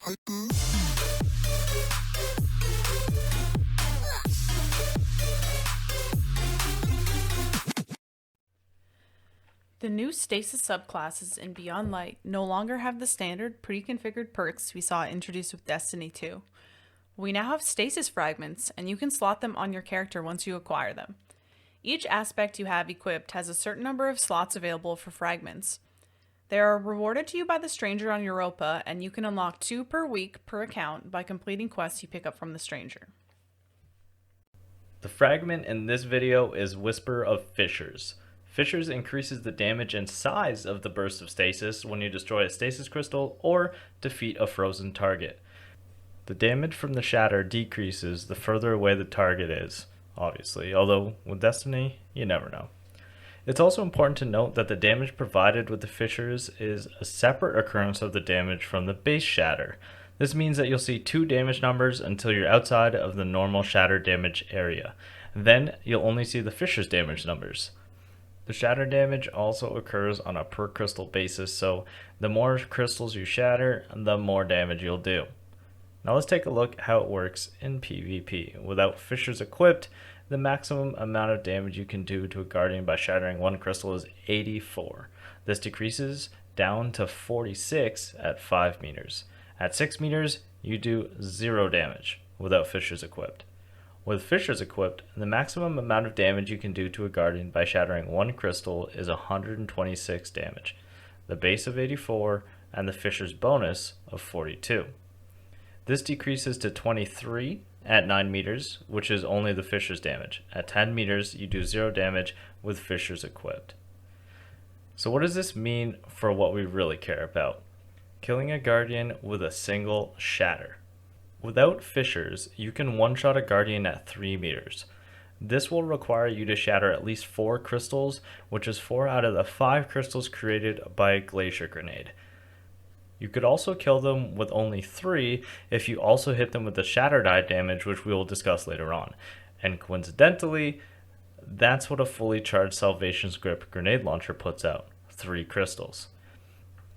The new Stasis subclasses in Beyond Light no longer have the standard pre-configured perks we saw introduced with Destiny 2. We now have Stasis Fragments, and you can slot them on your character once you acquire them. Each aspect you have equipped has a certain number of slots available for fragments. They are rewarded to you by the stranger on Europa, and you can unlock 2 per week per account by completing quests you pick up from the stranger. The fragment in this video is Whisper of Fissures. Fissures increases the damage and size of the burst of stasis when you destroy a stasis crystal or defeat a frozen target. The damage from the shatter decreases the further away the target is, obviously, although with Destiny, you never know. It's also important to note that the damage provided with the fissures is a separate occurrence of the damage from the base shatter. This means that you'll see 2 damage numbers until you're outside of the normal shatter damage area. Then you'll only see the fissures damage numbers. The shatter damage also occurs on a per crystal basis, so the more crystals you shatter, the more damage you'll do. Now let's take a look how it works in PvP. Without fissures equipped, the maximum amount of damage you can do to a guardian by shattering 1 crystal is 84. This decreases down to 46 at 5 meters. At 6 meters, you do 0 damage without fissures equipped. With fissures equipped, the maximum amount of damage you can do to a guardian by shattering 1 crystal is 126 damage, the base of 84, and the fissures bonus of 42. This decreases to 23 at 9 meters, which is only the fissures damage. At 10 meters, you do 0 damage with fissures equipped. So what does this mean for what we really care about? Killing a guardian with a single shatter. Without fissures, you can one-shot a guardian at 3 meters. This will require you to shatter at least 4 crystals, which is 4 out of the 5 crystals created by a glacier grenade. You could also kill them with only 3 if you also hit them with the shatter die damage, which we will discuss later on. And coincidentally, that's what a fully charged Salvation's Grip grenade launcher puts out, 3 crystals.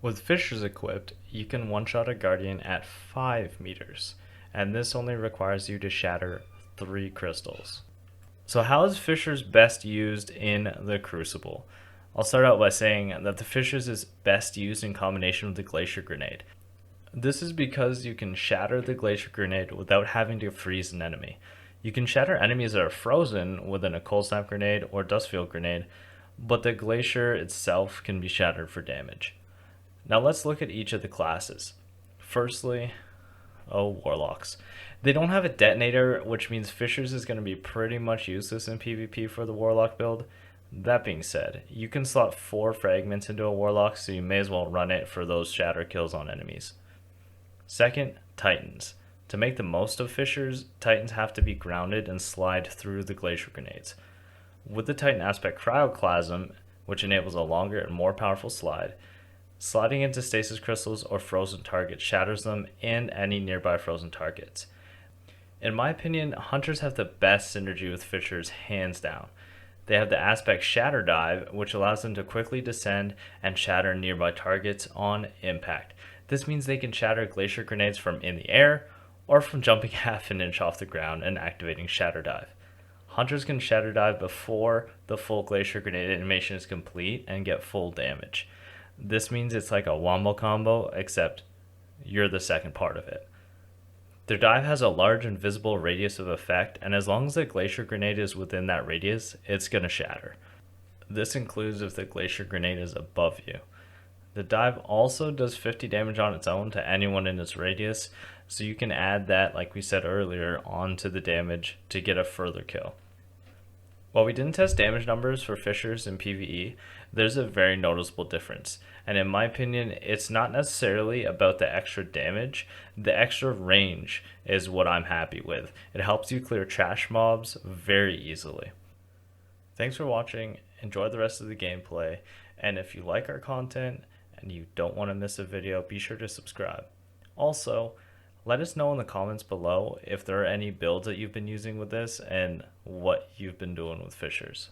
With fissures equipped, you can one-shot a guardian at 5 meters, and this only requires you to shatter 3 crystals. So how is fissures best used in the Crucible? I'll start out by saying that the fissures is best used in combination with the glacier grenade. This is because you can shatter the glacier grenade without having to freeze an enemy. You can shatter enemies that are frozen within a cold snap grenade or dust field grenade, but the glacier itself can be shattered for damage. Now let's look at each of the classes. Firstly, warlocks. They don't have a detonator, which means fissures is going to be pretty much useless in PvP for the warlock build. That being said, you can slot 4 fragments into a warlock, so you may as well run it for those shatter kills on enemies. Second, titans. To make the most of fissures, titans have to be grounded and slide through the glacier grenades. With the titan aspect cryoclasm, which enables a longer and more powerful slide, sliding into stasis crystals or frozen targets shatters them and any nearby frozen targets. In my opinion, hunters have the best synergy with fissures hands down. They have the aspect shatter dive, which allows them to quickly descend and shatter nearby targets on impact. This means they can shatter glacier grenades from in the air or from jumping half an inch off the ground and activating shatter dive. Hunters can shatter dive before the full glacier grenade animation is complete and get full damage. This means it's like a wombo combo, except you're the second part of it. Their dive has a large and visible radius of effect, and as long as the glacier grenade is within that radius, it's going to shatter. This includes if the glacier grenade is above you. The dive also does 50 damage on its own to anyone in its radius, so you can add that, like we said earlier, onto the damage to get a further kill. While we didn't test damage numbers for fissures in PvE, there's a very noticeable difference. And in my opinion, it's not necessarily about the extra damage. The extra range is what I'm happy with. It helps you clear trash mobs very easily. Thanks for watching. Enjoy the rest of the gameplay. And if you like our content and you don't want to miss a video, be sure to subscribe. Also, let us know in the comments below if there are any builds that you've been using with this and what you've been doing with fissures.